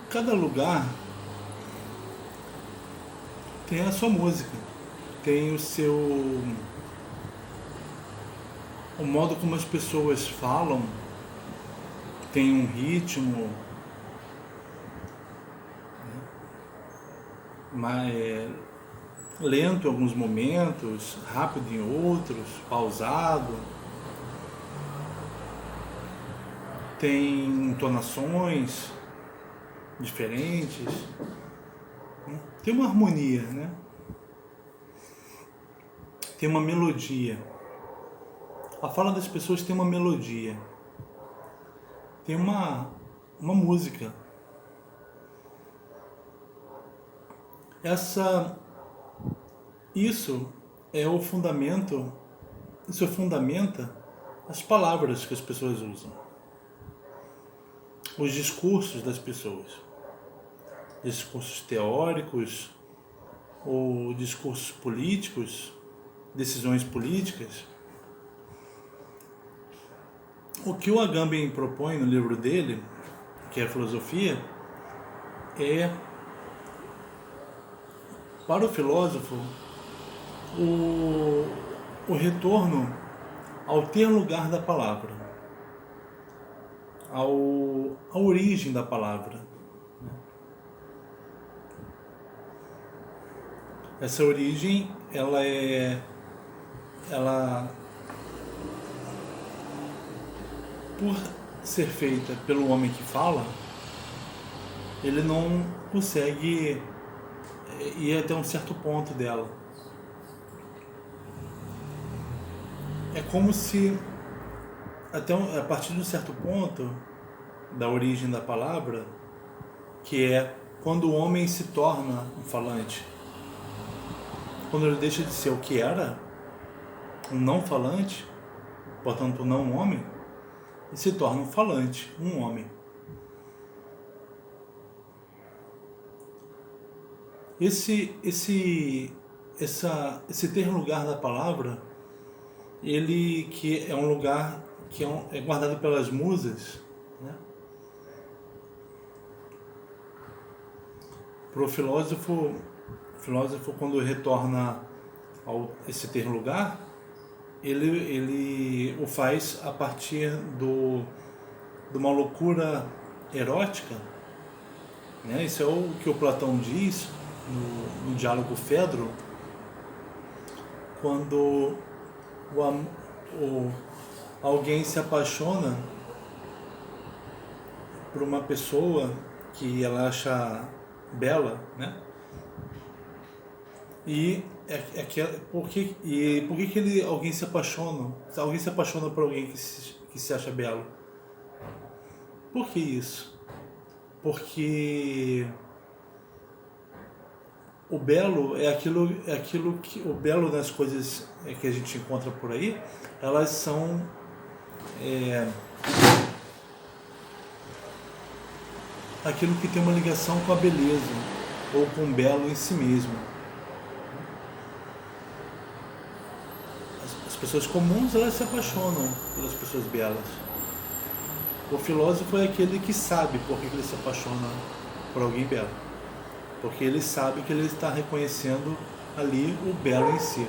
Cada lugar tem a sua música, tem o modo como as pessoas falam, tem um ritmo, mas lento em alguns momentos, rápido em outros, pausado. Tem entonações diferentes, né? Tem uma harmonia, né? Tem uma melodia. A fala das pessoas tem uma melodia. Tem uma música. Isso é o fundamento, isso fundamenta as palavras que as pessoas usam. Os discursos das pessoas. Discursos teóricos ou discursos políticos, decisões políticas. O que o Agamben propõe no livro dele, que é a filosofia, é, para o filósofo, o retorno ao ter lugar da palavra, à origem da palavra. Essa origem, por ser feita pelo homem que fala, ele não consegue ir até um certo ponto dela. É como se, a partir de um certo ponto da origem da palavra, que é quando o homem se torna um falante, quando ele deixa de ser o que era, um não falante, portanto não um homem, e se torna um falante, um homem. Esse ter lugar da palavra, ele que é um lugar que é guardado pelas musas, né? Para o filósofo, quando retorna esse ter lugar, ele o faz a partir de uma loucura erótica, né? Isso é o que o Platão diz no diálogo Fedro, quando alguém se apaixona por uma pessoa que ela acha bela, né? E por que alguém se apaixona? Alguém se apaixona por alguém que se acha belo? Por que isso? Porque o belo é aquilo que o belo das coisas que a gente encontra por aí, elas são aquilo que tem uma ligação com a beleza ou com o belo em si mesmo. As pessoas comuns, elas se apaixonam pelas pessoas belas. O filósofo é aquele que sabe por que ele se apaixona por alguém belo. Porque ele sabe que ele está reconhecendo ali o belo em si.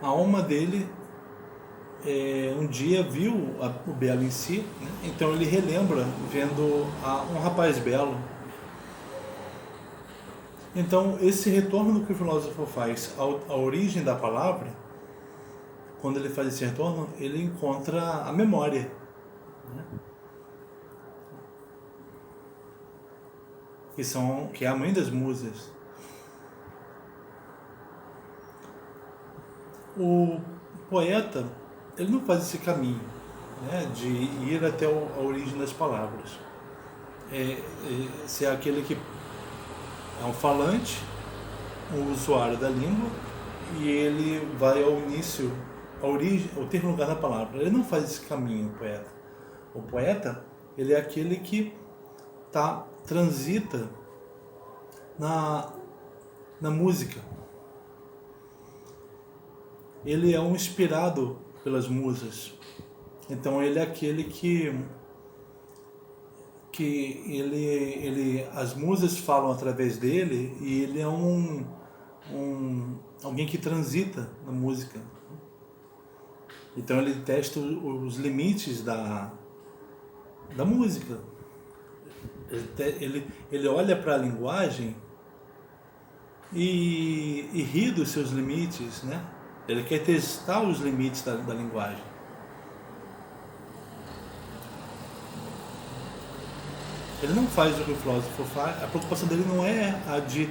A alma dele um dia viu o belo em si, né? Então ele relembra vendo um rapaz belo. Então esse retorno que o filósofo faz à origem da palavra, quando ele faz esse retorno, ele encontra a memória, né? Que é a mãe das musas. O poeta, ele não faz esse caminho, né, de ir até a origem das palavras. Ser aquele que é um falante, um usuário da língua, e ele vai ao início, à origem, ao ter lugar da palavra. Ele não faz esse caminho, o poeta. O poeta, ele é aquele que transita na música. Ele é um inspirado pelas musas. Então ele é aquele que que as musas falam através dele e ele é alguém que transita na música. Então ele testa os limites da música. Ele olha para a linguagem e ri dos seus limites, né? Ele quer testar os limites da linguagem. Ele não faz o que o filósofo faz. A preocupação dele não é a de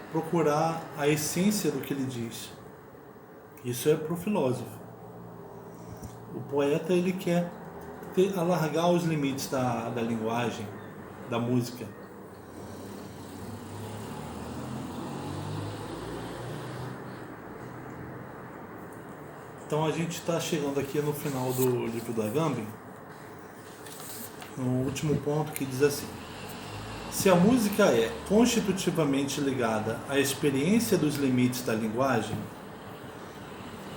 procurar a essência do que ele diz. Isso é para o filósofo. O poeta, ele quer alargar os limites da linguagem, da música. Então a gente está chegando aqui no final do livro do Agamben, no último ponto, que diz assim: se a música é constitutivamente ligada à experiência dos limites da linguagem,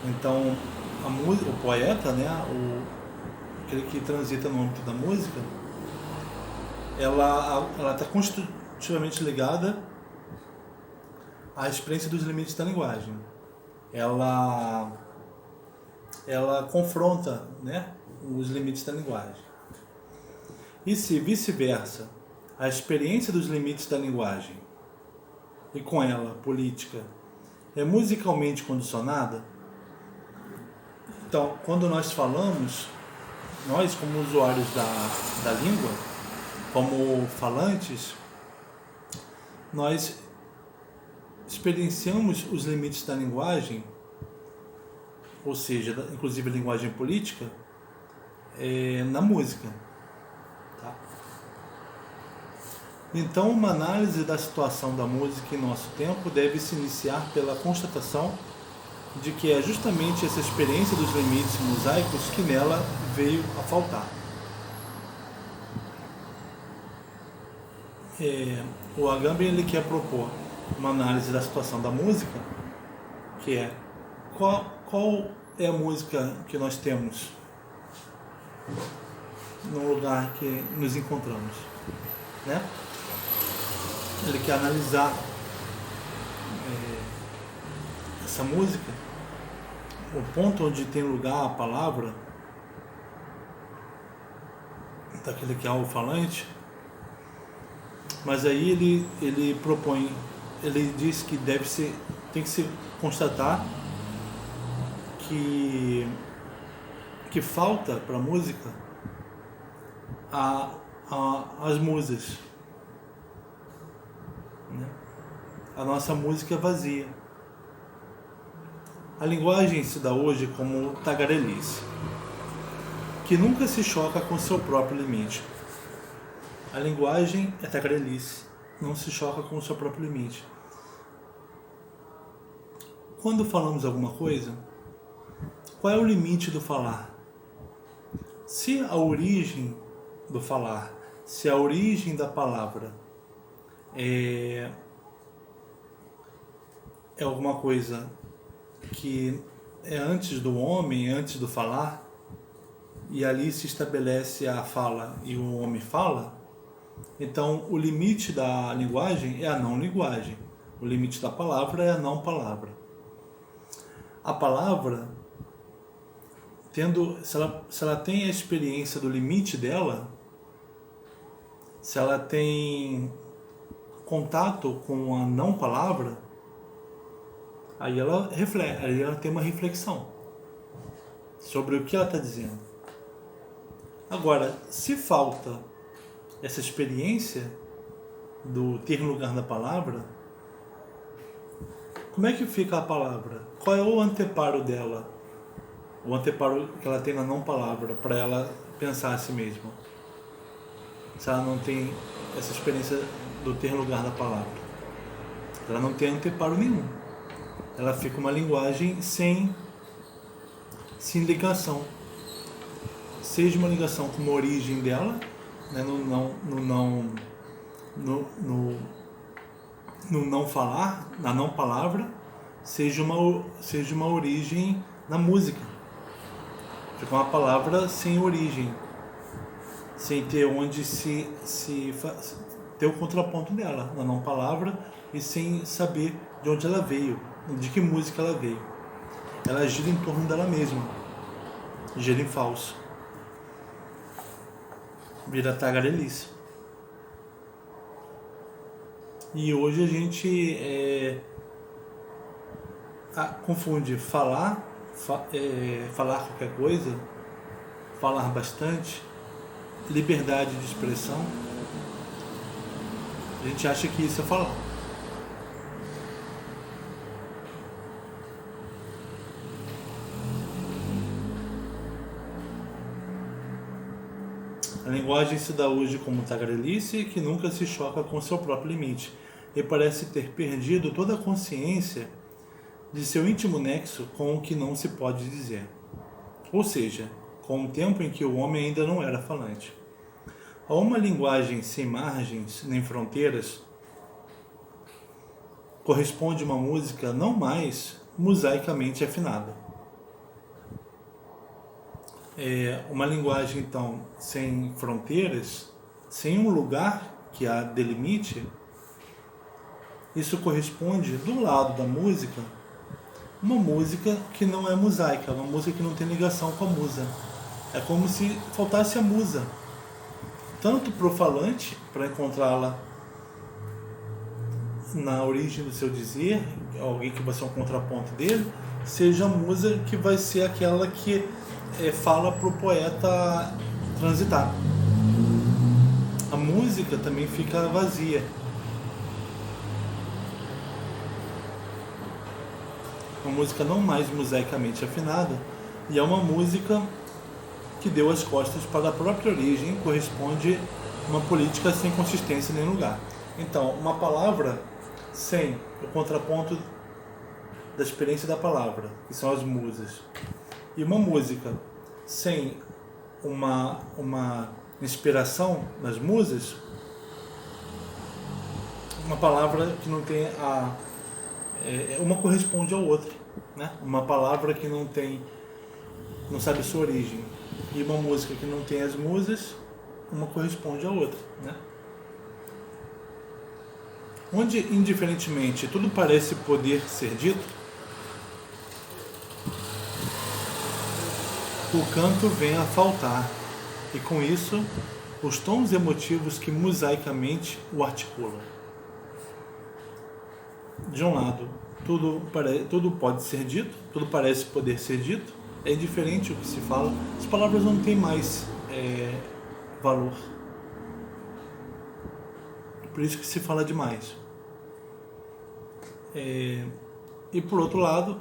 então o poeta, né, aquele que transita no âmbito da música, ela está constitutivamente ligada à experiência dos limites da linguagem. Ela confronta, né, os limites da linguagem. E se vice-versa, a experiência dos limites da linguagem, e com ela, política, é musicalmente condicionada, então, quando nós falamos, nós como usuários da língua, como falantes, nós experienciamos os limites da linguagem, ou seja, inclusive a linguagem política, na música. Tá? Então, uma análise da situação da música em nosso tempo deve se iniciar pela constatação de que é justamente essa experiência dos limites mosaicos que nela veio a faltar. O Agamben, ele quer propor uma análise da situação da música, que é qual é a música que nós temos no lugar que nos encontramos, né? Ele quer analisar essa música, o ponto onde tem lugar a palavra daquele que é o falante. Mas aí ele propõe, ele diz que tem que se constatar que falta para a música as musas, né? A nossa música é vazia. A linguagem se dá hoje como tagarelice, que nunca se choca com seu próprio limite. A linguagem é tagarelice, não se choca com o seu próprio limite. Quando falamos alguma coisa, qual é o limite do falar? Se a origem do falar, se a origem da palavra é alguma coisa que é antes do homem, antes do falar, e ali se estabelece a fala e o homem fala, então o limite da linguagem é a não linguagem, o limite da palavra é a não palavra. A palavra, se ela tem a experiência do limite dela, se ela tem contato com a não palavra, aí ela reflete, aí ela tem uma reflexão sobre o que ela está dizendo. Agora, se falta essa experiência do ter lugar na palavra, como é que fica a palavra? Qual é o anteparo dela? O anteparo que ela tem na não palavra para ela pensar a si mesma? Se ela não tem essa experiência do ter lugar na palavra, ela não tem anteparo nenhum. Ela fica uma linguagem sem ligação. Seja uma ligação com a origem dela, né, no não falar, na não palavra, seja uma origem na música. Fica uma palavra sem origem. sem ter onde ter o contraponto dela, na não palavra, e sem saber de onde ela veio, de que música ela veio. Ela gira em torno dela mesma, gira em falso, vira tagarelice. E hoje a gente confunde falar qualquer coisa, falar bastante, liberdade de expressão. A gente acha que isso é falar. A linguagem se dá hoje como tagarelice, que nunca se choca com seu próprio limite, e parece ter perdido toda a consciência de seu íntimo nexo com o que não se pode dizer. Ou seja, com o tempo em que o homem ainda não era falante. A uma linguagem sem margens nem fronteiras corresponde uma música não mais mosaicamente afinada. Uma linguagem, então, sem fronteiras, sem um lugar que a delimite, isso corresponde, do lado da música, uma música que não é mosaica, uma música que não tem ligação com a musa. É como se faltasse a musa, tanto para o falante, para encontrá-la na origem do seu dizer, alguém que vai ser um contraponto dele, seja a musa que vai ser aquela que fala para o poeta transitar. A música também fica vazia. Uma música não mais mosaicamente afinada, e é uma música que deu as costas para a própria origem, corresponde a uma política sem consistência nem lugar. Então, uma palavra sem o contraponto da experiência da palavra, que são as musas, e uma música sem uma inspiração nas musas, uma palavra que não tem uma corresponde à outra, né? Uma palavra que não sabe a sua origem, e uma música que não tem as musas, uma corresponde à outra, né? Onde, indiferentemente, tudo parece poder ser dito, o canto vem a faltar, e com isso, os tons emotivos que mosaicamente o articulam. De um lado, tudo pode ser dito, tudo parece poder ser dito, é indiferente o que se fala, as palavras não têm mais valor. Por isso que se fala demais. E por outro lado,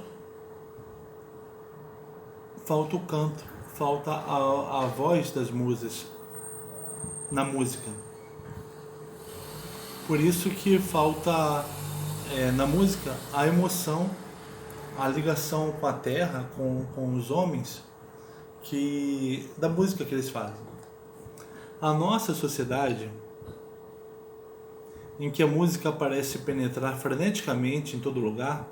falta o canto, falta a voz das musas na música. Por isso que falta na música a emoção, a ligação com a terra, com os homens, da música que eles fazem. A nossa sociedade, em que a música parece penetrar freneticamente em todo lugar,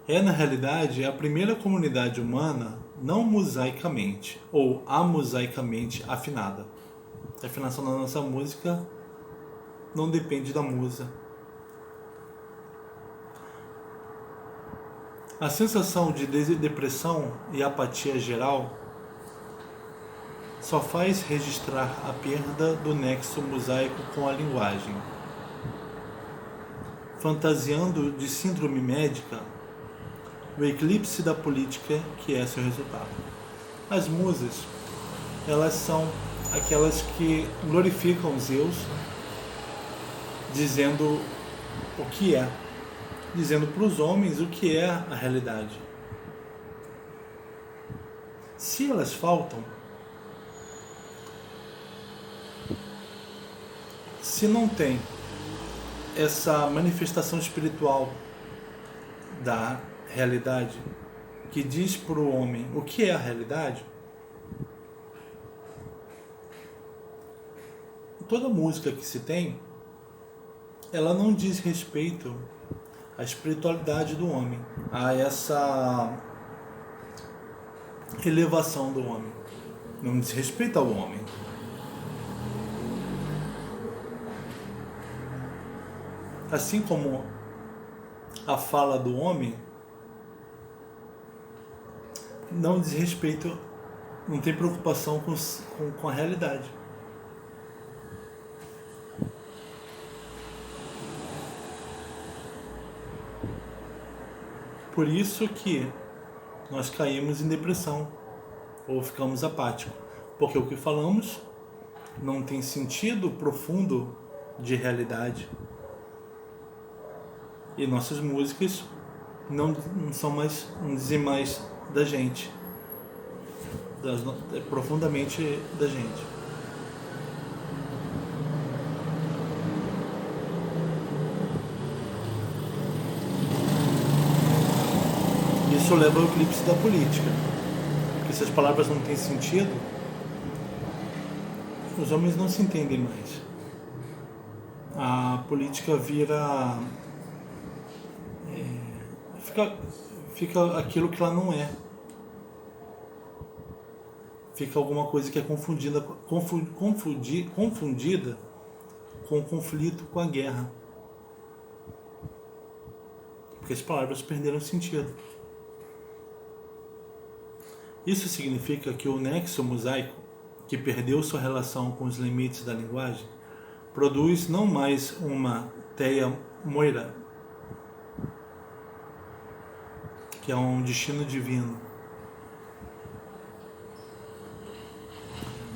na realidade, a primeira comunidade humana não mosaicamente ou amosaicamente afinada. A afinação da nossa música não depende da musa. A sensação de depressão e apatia geral só faz registrar a perda do nexo mosaico com a linguagem. Fantasiando de síndrome médica, o eclipse da política que é seu resultado. As musas, elas são aquelas que glorificam Zeus, dizendo o que é, dizendo para os homens o que é a realidade. Se elas faltam, se não tem essa manifestação espiritual da realidade, que diz para o homem o que é a realidade, toda música que se tem, ela não diz respeito à espiritualidade do homem, a essa elevação do homem. Não diz respeito ao homem, Assim como a fala do homem não diz respeito, não tem preocupação com a realidade. Por isso que nós caímos em depressão ou ficamos apáticos, porque o que falamos não tem sentido profundo de realidade. E nossas músicas não são mais, não dizem mais da gente, profundamente da gente. Isso leva ao eclipse da política, porque se as palavras não têm sentido, os homens não se entendem mais. A política vira... fica aquilo que ela não é. Fica alguma coisa que é confundida com o conflito, com a guerra. Porque as palavras perderam sentido. Isso significa que o nexo mosaico, que perdeu sua relação com os limites da linguagem, produz não mais uma teia moira, que é um destino divino,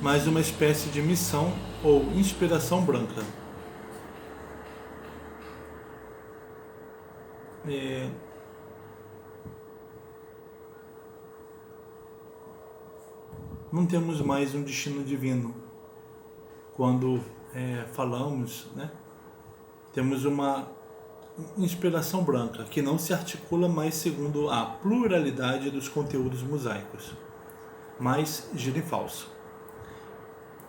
mas uma espécie de missão ou inspiração branca. Não temos mais um destino divino. Quando falamos, né, temos uma inspiração branca, que não se articula mais segundo a pluralidade dos conteúdos mosaicos, mas gira em falso.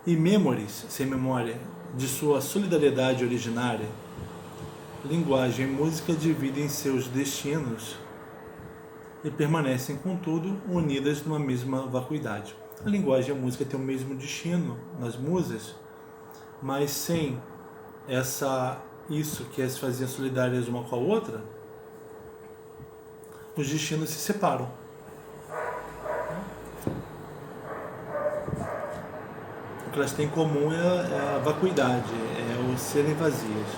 E memores, sem memória, de sua solidariedade originária, linguagem e música dividem seus destinos e permanecem, contudo, unidas numa mesma vacuidade. A linguagem e a música têm o mesmo destino nas musas, mas sem isso que as fazia solidárias uma com a outra, os destinos se separam. O que elas têm em comum é a vacuidade, é o serem vazias.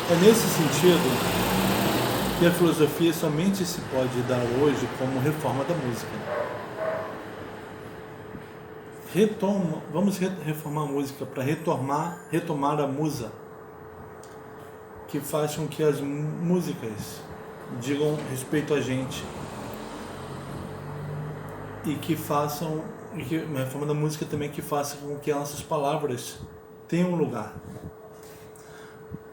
É nesse sentido que a filosofia somente se pode dar hoje como reforma da música. Vamos reformar a música para retomar a musa, que faz com que as músicas digam respeito a gente e que uma reforma da música também que faça com que as nossas palavras tenham um lugar.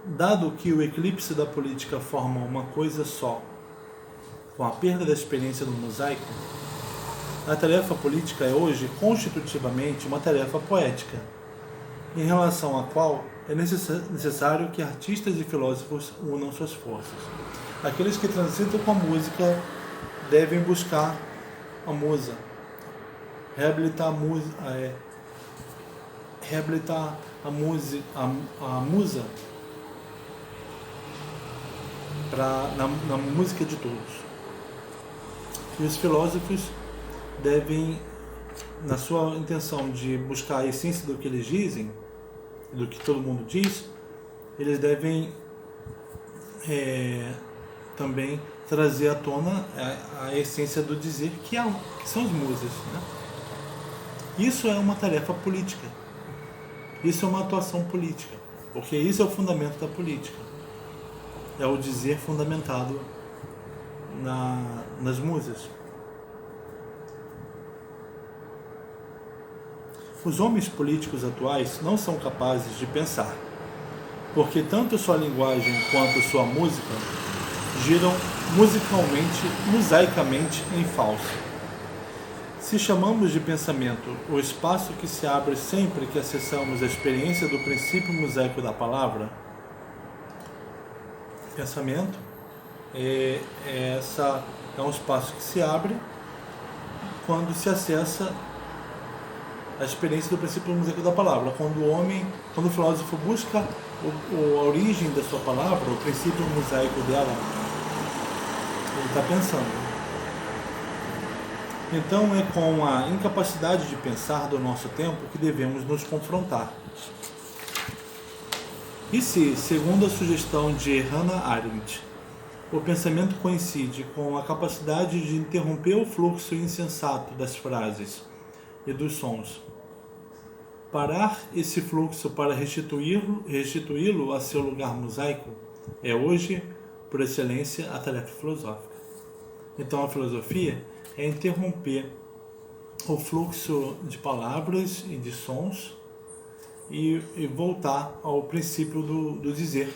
Dado que o eclipse da política forma uma coisa só, com a perda da experiência do mosaico, a tarefa política é hoje constitutivamente uma tarefa poética, em relação à qual é necessário que artistas e filósofos unam suas forças. Aqueles que transitam com a música devem buscar a musa, reabilitar a musa na música de todos. E os filósofos devem, na sua intenção de buscar a essência do que eles dizem, do que todo mundo diz, eles devem também trazer à tona a essência do dizer, que são as musas, né? Isso é uma tarefa política. Isso é uma atuação política, porque isso é o fundamento da política. É o dizer fundamentado nas musas. Os homens políticos atuais não são capazes de pensar, porque tanto sua linguagem quanto sua música giram mosaicamente em falso. Se chamamos de pensamento o espaço que se abre sempre que acessamos a experiência do princípio mosaico da palavra, pensamento é um espaço que se abre quando se acessa a experiência do princípio mosaico da palavra. Quando o filósofo busca a origem da sua palavra, o princípio mosaico dela, ele está pensando. Então é com a incapacidade de pensar do nosso tempo que devemos nos confrontar. E se, segundo a sugestão de Hannah Arendt, o pensamento coincide com a capacidade de interromper o fluxo insensato das frases e dos sons, parar esse fluxo para restituí-lo a seu lugar mosaico é hoje, por excelência, a tarefa filosófica. Então a filosofia é interromper o fluxo de palavras e de sons e voltar ao princípio do dizer.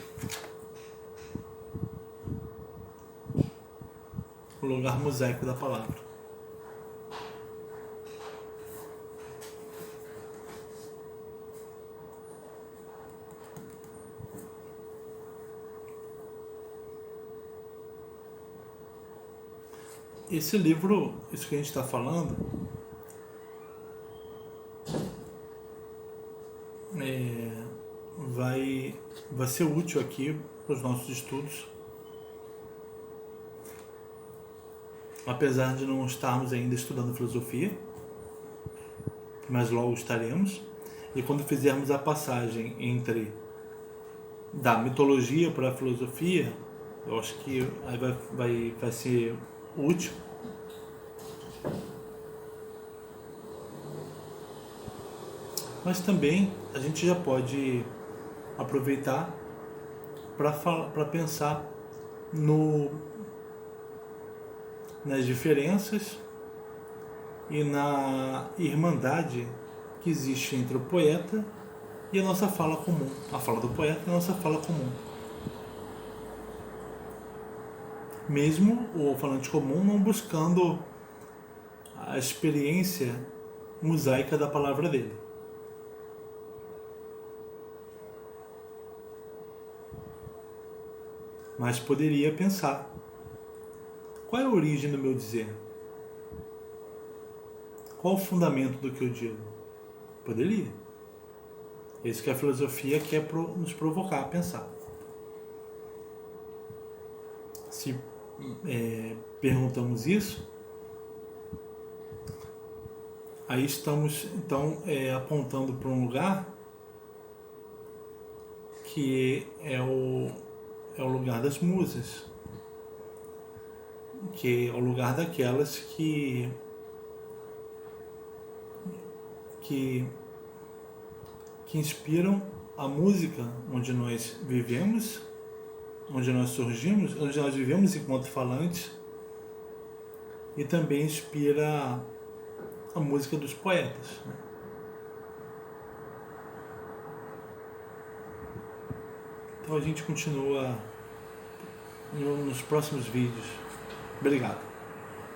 O lugar mosaico da palavra. Esse livro, isso que a gente está falando, vai ser útil aqui para os nossos estudos. Apesar de não estarmos ainda estudando filosofia, mas logo estaremos. E quando fizermos a passagem da mitologia para a filosofia, eu acho que aí vai ser útil. Mas também a gente já pode aproveitar para pensar nas diferenças e na irmandade que existe entre o poeta e a nossa fala comum. A fala do poeta e a nossa fala comum. Mesmo o falante comum não buscando a experiência mosaica da palavra dele. Mas poderia pensar: qual é a origem do meu dizer? Qual o fundamento do que eu digo? Poderia. É isso que a filosofia quer nos provocar a pensar. Se perguntamos isso, aí estamos então apontando para um lugar que é o lugar das musas, que é o lugar daquelas que inspiram a música onde nós vivemos, onde nós surgimos, onde nós vivemos enquanto falantes, e também inspira a música dos poetas. Então a gente continua nos próximos vídeos. Obrigado.